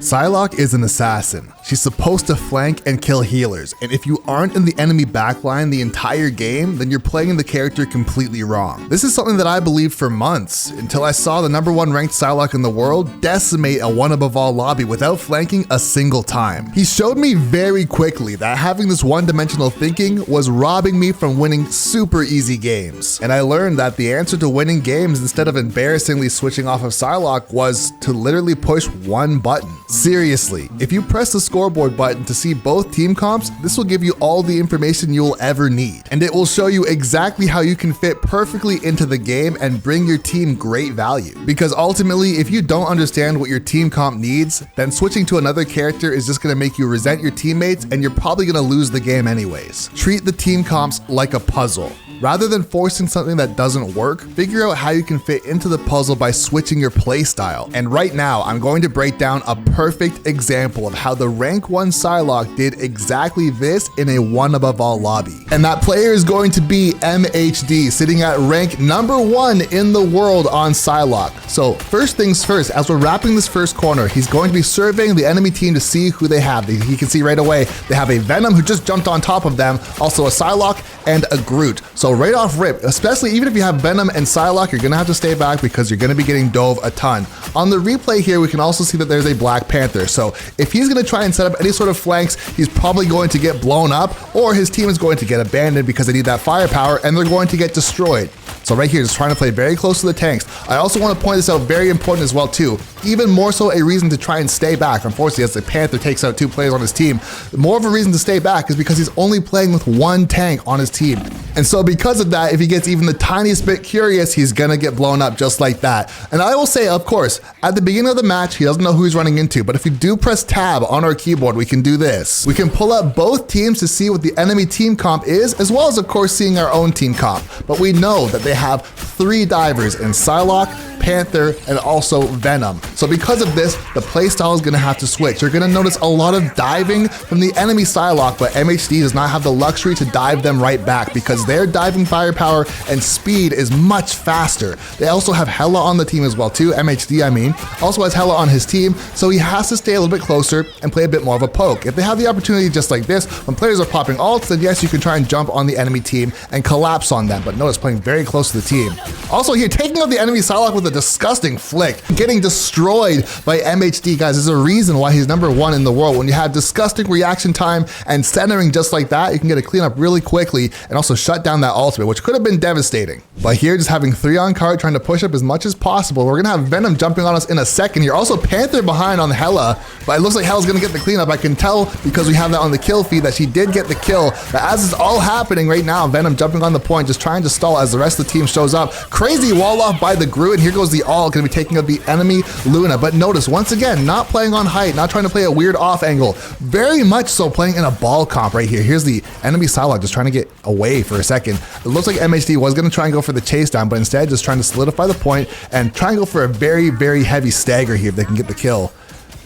Psylocke is an assassin. She's supposed to flank and kill healers, and if you aren't in the enemy backline the entire game, then you're playing the character completely wrong. This is something that I believed for months, until I saw the #1 ranked Psylocke in the world decimate a one above all lobby without flanking a single time. He showed me very quickly that having this one-dimensional thinking was robbing me from winning super easy games. And I learned that the answer to winning games, instead of embarrassingly switching off of Psylocke, was to literally push one button. Seriously, if you press the scoreboard button to see both team comps, this will give you all the information you will ever need. And it will show you exactly how you can fit perfectly into the game and bring your team great value. Because ultimately, if you don't understand what your team comp needs, then switching to another character is just gonna make you resent your teammates and you're probably gonna lose the game anyways. Treat the team comps like a puzzle. Rather than forcing something that doesn't work, figure out how you can fit into the puzzle by switching your playstyle. And right now, I'm going to break down a perfect example of how the rank 1 Psylocke did exactly this in a one above all lobby. And that player is going to be MHD, sitting at rank #1 in the world on Psylocke. So first things first, as we're wrapping this first corner, he's going to be surveying the enemy team to see who they have. He can see right away, they have a Venom who just jumped on top of them, also a Psylocke and a Groot. So right off rip, especially even if you have Venom and Psylocke, you're gonna have to stay back because you're gonna be getting dove a ton. On the replay here, we can also see that there's a Black Panther. So if he's gonna try and set up any sort of flanks, he's probably going to get blown up, or his team is going to get abandoned because they need that firepower and they're going to get destroyed. So right here, just trying to play very close to the tanks. I also want to point this out, very important as well too. Even more so a reason to try and stay back. Unfortunately, as the Panther takes out 2 players on his team, more of a reason to stay back is because he's only playing with 1 tank on his team. And so because of that, if he gets even the tiniest bit curious, he's gonna get blown up just like that. And I will say, of course, at the beginning of the match, he doesn't know who he's running into, but if you do press tab on our keyboard, we can do this. We can pull up both teams to see what the enemy team comp is, as well as of course seeing our own team comp. But we know that they have 3 divers in Psylocke, Panther, and also Venom. So because of this, the playstyle is gonna have to switch. You're gonna notice a lot of diving from the enemy Psylocke, but MHD does not have the luxury to dive them right back because their diving firepower and speed is much faster. They also have Hella on the team as well too, MHD I mean, also has Hella on his team, so he has to stay a little bit closer and play a bit more of a poke. If they have the opportunity just like this, when players are popping ults, then yes, you can try and jump on the enemy team and collapse on them, but notice playing very close to the team. Also here, taking out the enemy Psylocke with a disgusting flick, getting destroyed by MHD, guys. There's a reason why he's #1 in the world. When you have disgusting reaction time and centering just like that, you can get a cleanup really quickly and also shut down that ultimate, which could have been devastating. But here, just having 3 on card, trying to push up as much as possible. We're gonna have Venom jumping on us in a second here. Also Panther behind on Hella, but it looks like Hella's gonna get the cleanup. I can tell because we have that on the kill feed that she did get the kill. But as is all happening right now, Venom jumping on the point, just trying to stall as the rest of the team shows up. Crazy wall off by the Groot, and here goes the all, gonna be taking out the enemy Luna. But notice, once again, not playing on height, not trying to play a weird off angle. Very much so playing in a ball comp right here. Here's the enemy Psylocke just trying to get away for a second. It looks like MHD was gonna try and go for the chase down, but instead just trying to solidify the point and try and go for a very, very heavy stagger here if they can get the kill.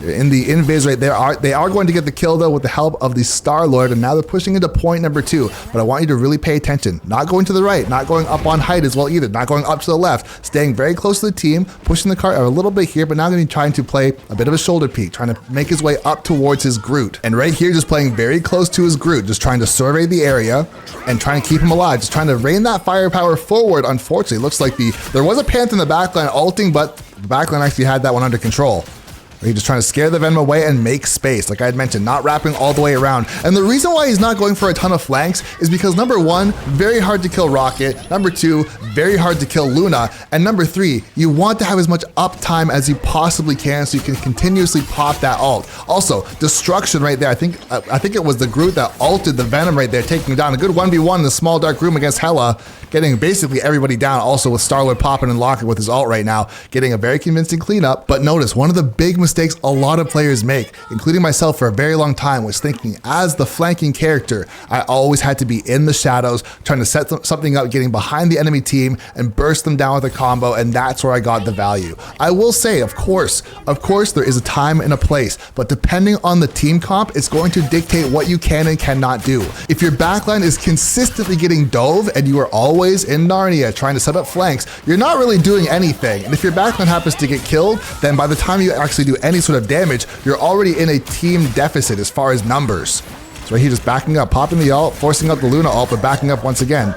In the invis right there, they are going to get the kill though with the help of the Star-Lord, and now they're pushing into point #2. But I want you to really pay attention. Not going to the right, not going up on height as well either, not going up to the left, staying very close to the team, pushing the cart a little bit here, but now going to be trying to play a bit of a shoulder peek, trying to make his way up towards his Groot. And right here, just playing very close to his Groot, just trying to survey the area and trying to keep him alive, just trying to rain that firepower forward. Unfortunately, it looks like there was a Panther in the backline ulting, but the backline actually had that one under control. He's just trying to scare the Venom away and make space. Like I had mentioned, not wrapping all the way around. And the reason why he's not going for a ton of flanks is because #1, very hard to kill Rocket. #2, very hard to kill Luna. And #3, you want to have as much uptime as you possibly can so you can continuously pop that ult. Also, destruction right there. I think it was the Groot that ulted the Venom right there, taking down a good 1v1 in the small dark room against Hella, getting basically everybody down. Also with Star-Lord popping and locking with his ult right now, getting a very convincing cleanup. But notice, one of the big mistakes a lot of players make, including myself for a very long time, was thinking as the flanking character, I always had to be in the shadows, trying to set something up, getting behind the enemy team and burst them down with a combo, and that's where I got the value. I will say, of course, there is a time and a place, but depending on the team comp, it's going to dictate what you can and cannot do. If your backline is consistently getting dove and you are always in Narnia trying to set up flanks, you're not really doing anything. And if your backline happens to get killed, then by the time you actually do any sort of damage, you're already in a team deficit as far as numbers. So right here, just backing up, popping the ult, forcing out the Luna ult, but backing up once again.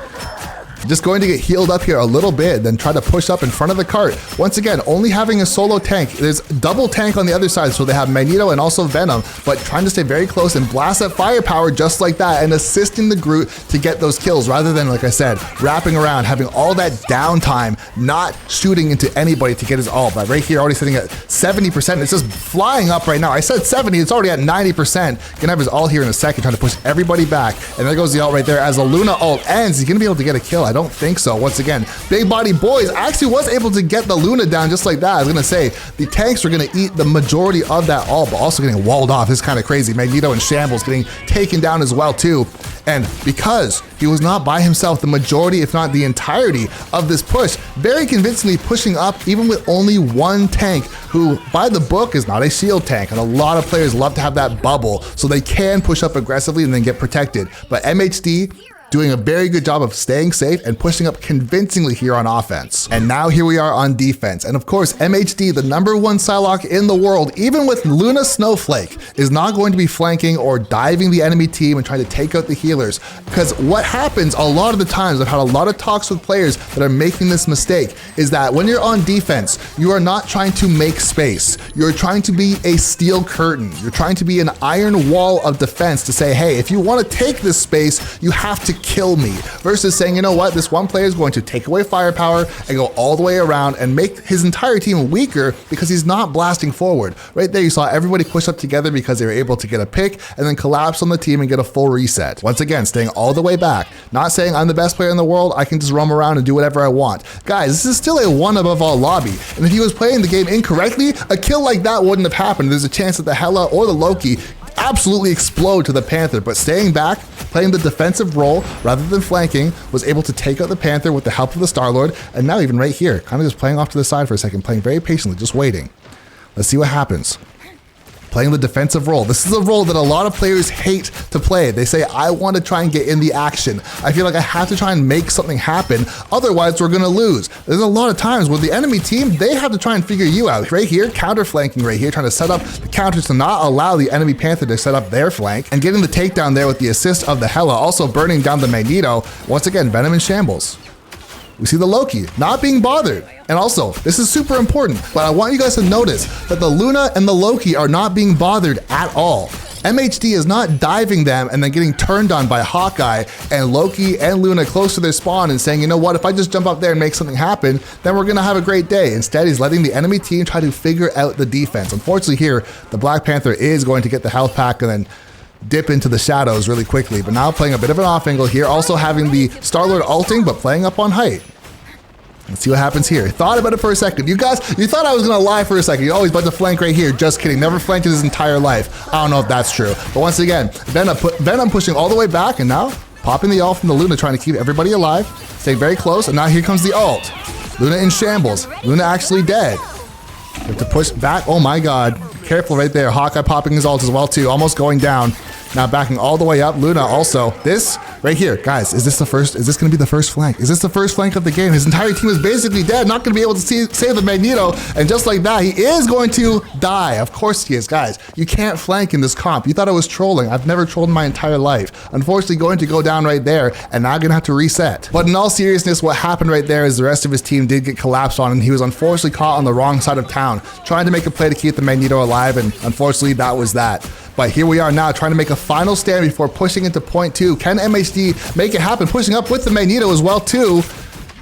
Just going to get healed up here a little bit, then try to push up in front of the cart. Once again, only having a solo tank. There's double tank on the other side, so they have Magneto and also Venom, but trying to stay very close and blast that firepower just like that and assisting the Groot to get those kills rather than, like I said, wrapping around, having all that downtime, not shooting into anybody to get his ult. But right here, already sitting at 70%. It's just flying up right now. I said 70, it's already at 90%. Gonna have his ult here in a second, trying to push everybody back. And there goes the ult right there. As the Luna ult ends, he's gonna be able to get a kill. I don't think so. Once again, Big Body Boys actually was able to get the Luna down just like that. I was gonna say, the tanks are gonna eat the majority of that ult, but also getting walled off. This is kind of crazy. Magneto in shambles getting taken down as well too. And because he was not by himself the majority, if not the entirety of this push, very convincingly pushing up even with only one tank who by the book is not a shield tank. And a lot of players love to have that bubble so they can push up aggressively and then get protected. But MHD doing a very good job of staying safe and pushing up convincingly here on offense. And now here we are on defense. And of course, MHD, the #1 Psylocke in the world, even with Luna Snowflake, is not going to be flanking or diving the enemy team and trying to take out the healers. Because what happens a lot of the times, I've had a lot of talks with players that are making this mistake, is that when you're on defense, you are not trying to make space. You're trying to be a steel curtain. You're trying to be an iron wall of defense to say, hey, if you want to take this space, you have to kill me, versus saying, you know what, this one player is going to take away firepower and go all the way around and make his entire team weaker because he's not blasting forward. Right there, you saw everybody push up together because they were able to get a pick and then collapse on the team and get a full reset. Once again, staying all the way back, not saying I'm the best player in the world, I can just roam around and do whatever I want. Guys, this is still a one above all lobby, and if he was playing the game incorrectly, a kill like that wouldn't have happened. There's a chance that the Hela or the Loki absolutely explode to the Panther, but staying back, playing the defensive role rather than flanking, was able to take out the Panther with the help of the Star-Lord, and now even right here, kind of just playing off to the side for a second, playing very patiently, just waiting. Let's see what happens. Playing the defensive role. This is a role that a lot of players hate to play. They say, I want to try and get in the action. I feel like I have to try and make something happen, otherwise we're gonna lose. There's a lot of times where the enemy team, they have to try and figure you out. Right here, counter flanking right here, trying to set up the counters to not allow the enemy Panther to set up their flank, and getting the takedown there with the assist of the Hela, also burning down the Magneto. Once again, Venom in shambles. We see the Loki not being bothered. And also, this is super important, but I want you guys to notice that the Luna and the Loki are not being bothered at all. MHD is not diving them and then getting turned on by Hawkeye and Loki and Luna close to their spawn and saying, you know what, if I just jump up there and make something happen, then we're gonna have a great day. Instead, he's letting the enemy team try to figure out the defense. Unfortunately here, the Black Panther is going to get the health pack and then dip into the shadows really quickly, but now playing a bit of an off angle here, also having the Star-Lord ulting, but playing up on height. Let's see what happens here. Thought about it for a second. You guys, you thought I was gonna lie for a second. You're always about to flank right here. Just kidding. Never flanked in his entire life. I don't know if that's true. But once again, Venom pushing all the way back, and now popping the ult from the Luna, trying to keep everybody alive. Staying very close, and now here comes the ult. Luna in shambles. Luna actually dead. You have to push back. Oh my god. Careful right there. Hawkeye popping his ult as well too. Almost going down. Now backing all the way up. Luna also. This right here. Guys, is this going to be the first flank? Is this the first flank of the game? His entire team is basically dead. Not going to be able to save the Magneto. And just like that, he is going to die. Of course he is. Guys, you can't flank in this comp. You thought I was trolling. I've never trolled in my entire life. Unfortunately, going to go down right there and now going to have to reset. But in all seriousness, what happened right there is the rest of his team did get collapsed on, and he was unfortunately caught on the wrong side of town, trying to make a play to keep the Magneto alive, and unfortunately that was that. But here we are now trying to make a final stand before pushing into point 2. Can MHD make it happen? Pushing up with the Magneto as well too.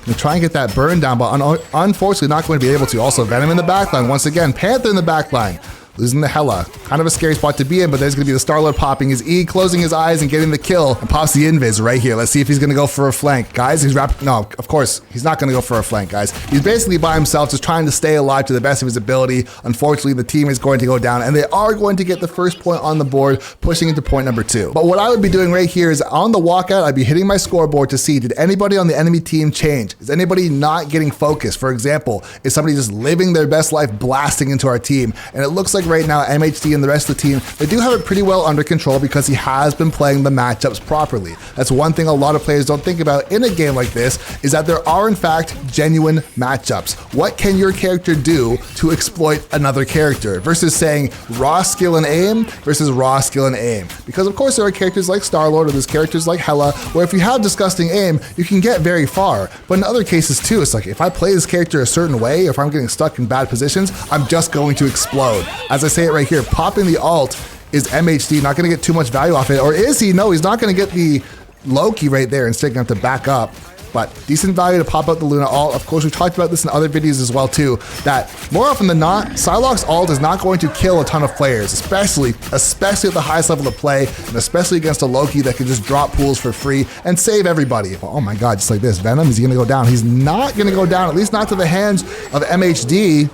And try and get that burn down, but unfortunately not going to be able to. Also Venom in the backline. Once again, Panther in the backline. Losing the Hela. Kind of a scary spot to be in, but there's going to be the Star-Lord popping his E, closing his eyes and getting the kill. And pops the invis right here. Let's see if he's going to go for a flank. Guys, he's wrapped. No, of course, he's not going to go for a flank, guys. He's basically by himself, just trying to stay alive to the best of his ability. Unfortunately, the team is going to go down, and they are going to get the first point on the board, pushing into point number 2. But what I would be doing right here is on the walkout, I'd be hitting my scoreboard to see, did anybody on the enemy team change? Is anybody not getting focused? For example, is somebody just living their best life blasting into our team? And it looks like like right now, MHD and the rest of the team, they do have it pretty well under control because he has been playing the matchups properly. That's one thing a lot of players don't think about in a game like this, is that there are in fact genuine matchups. What can your character do to exploit another character versus saying raw skill and aim versus raw skill and aim? Because of course there are characters like Star-Lord or there's characters like Hela where if you have disgusting aim, you can get very far. But in other cases too, it's like if I play this character a certain way, if I'm getting stuck in bad positions, I'm just going to explode. As I say it right here, popping the ult is MHD not going to get too much value off it, or is he? No, he's not going to get the Loki right there. Instead, going to have to back up. But decent value to pop out the Luna ult. Of course, we've talked about this in other videos as well too, that more often than not, Psylocke's ult is not going to kill a ton of players, especially at the highest level of play, and especially against a Loki that can just drop pools for free and save everybody. Oh my God, just like this. Venom, is he gonna go down? He's not gonna go down, at least not to the hands of MHD.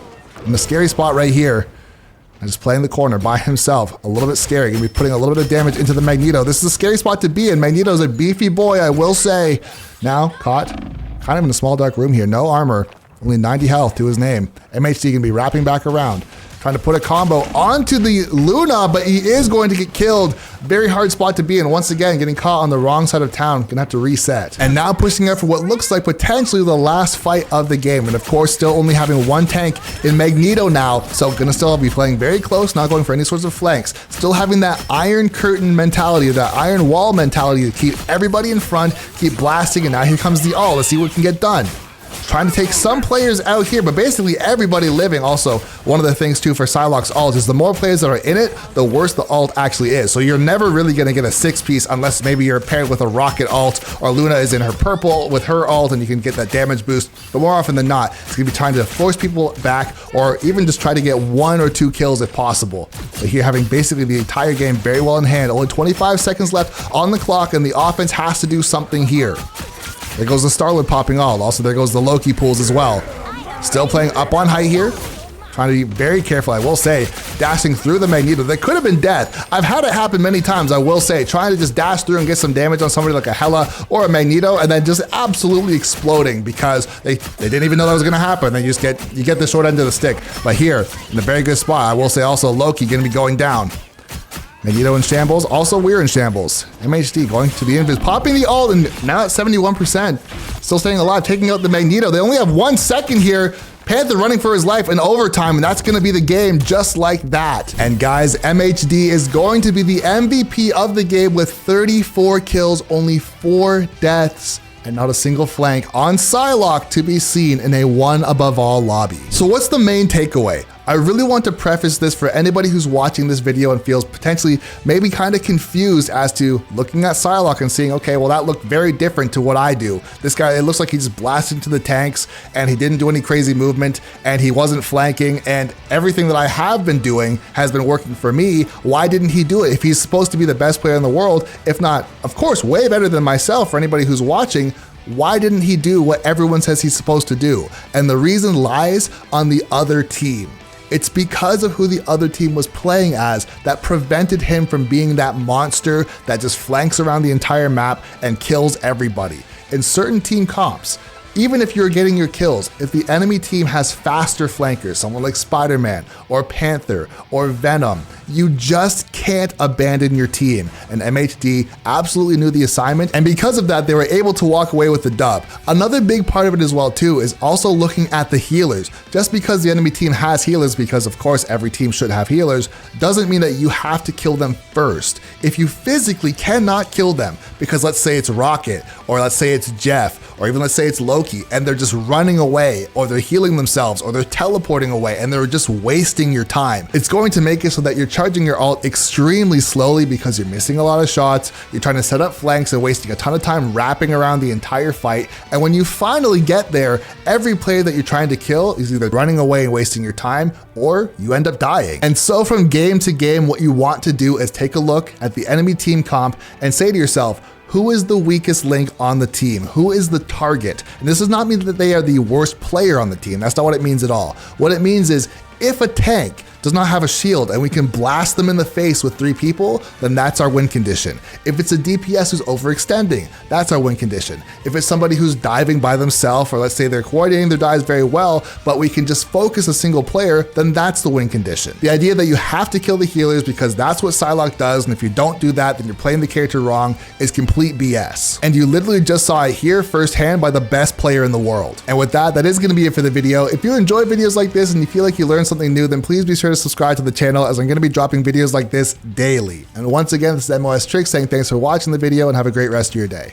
In the scary spot right here. And just playing the corner by himself. A little bit scary. Gonna be putting a little bit of damage into the Magneto. This is a scary spot to be in. Magneto's a beefy boy, I will say. Now, caught kind of in a small dark room here. No armor. Only 90 health to his name. MHD gonna be wrapping back around. Trying to put a combo onto the Luna, but he is going to get killed. Very hard spot to be in. Once again, getting caught on the wrong side of town. Gonna have to reset. And now pushing out for what looks like potentially the last fight of the game. And of course, still only having one tank in Magneto now. So gonna still be playing very close, not going for any sorts of flanks. Still having that iron curtain mentality, that iron wall mentality to keep everybody in front, keep blasting. And now here comes the ult. Let's see what can get done. Trying to take some players out here, but basically everybody living. Also, one of the things too for Psylocke's ult is the more players that are in it, the worse the ult actually is. So you're never really gonna get a 6-piece unless maybe you're paired with a rocket ult, or Luna is in her purple with her ult and you can get that damage boost. But more often than not, it's gonna be trying to force people back or even just try to get 1 or 2 kills if possible. But here having basically the entire game very well in hand. Only 25 seconds left on the clock and the offense has to do something here. There goes the Star-Lord popping ult. Also, there goes the Loki pools as well. Still playing up on height here. Trying to be very careful, I will say. Dashing through the Magneto. That could have been death. I've had it happen many times, I will say. Trying to just dash through and get some damage on somebody like a Hela or a Magneto, and then just absolutely exploding because they didn't even know that was going to happen. Then you get the short end of the stick. But here, in a very good spot, I will say also Loki going to be going down. Magneto in shambles, also we're in shambles. MHD going to the invis, popping the ult, and now at 71%. Still staying alive, taking out the Magneto. They only have 1 second here. Panther running for his life in overtime, and that's gonna be the game just like that. And guys, MHD is going to be the MVP of the game with 34 kills, only 4 deaths, and not a single flank on Psylocke to be seen in a 1 above all lobby. So what's the main takeaway? I really want to preface this for anybody who's watching this video and feels potentially maybe kind of confused as to looking at Psylocke and seeing, okay, well that looked very different to what I do. This guy, it looks like he just blasted into the tanks and he didn't do any crazy movement and he wasn't flanking, and everything that I have been doing has been working for me. Why didn't he do it? If he's supposed to be the best player in the world, if not, of course, way better than myself for anybody who's watching, why didn't he do what everyone says he's supposed to do? And the reason lies on the other team. It's because of who the other team was playing as that prevented him from being that monster that just flanks around the entire map and kills everybody. In certain team comps, even if you're getting your kills, if the enemy team has faster flankers, someone like Spider-Man or Panther or Venom, you just can't abandon your team. And MHD absolutely knew the assignment, and because of that, they were able to walk away with the dub. Another big part of it as well too is also looking at the healers. Just because the enemy team has healers, because of course every team should have healers, doesn't mean that you have to kill them first. If you physically cannot kill them, because let's say it's Rocket, or let's say it's Jeff, or even let's say it's Loki, and they're just running away, or they're healing themselves, or they're teleporting away, and they're just wasting your time, it's going to make it so that you're charging your ult extremely slowly because you're missing a lot of shots, you're trying to set up flanks and wasting a ton of time wrapping around the entire fight, and when you finally get there, every player that you're trying to kill is either running away and wasting your time, or you end up dying. And so from game to game, what you want to do is take a look at the enemy team comp and say to yourself, who is the weakest link on the team? Who is the target? And this does not mean that they are the worst player on the team. That's not what it means at all. What it means is if a tank does not have a shield and we can blast them in the face with 3 people, then that's our win condition. If it's a DPS who's overextending, that's our win condition. If it's somebody who's diving by themselves, or let's say they're coordinating their dives very well, but we can just focus a single player, then that's the win condition. The idea that you have to kill the healers because that's what Psylocke does, and if you don't do that, then you're playing the character wrong, is complete BS. And you literally just saw it here firsthand by the best player in the world. And with that, that is going to be it for the video. If you enjoy videos like this and you feel like you learned something new, then please be sure to subscribe to the channel, as I'm going to be dropping videos like this daily. And once again, this is MOS Trick saying thanks for watching the video and have a great rest of your day.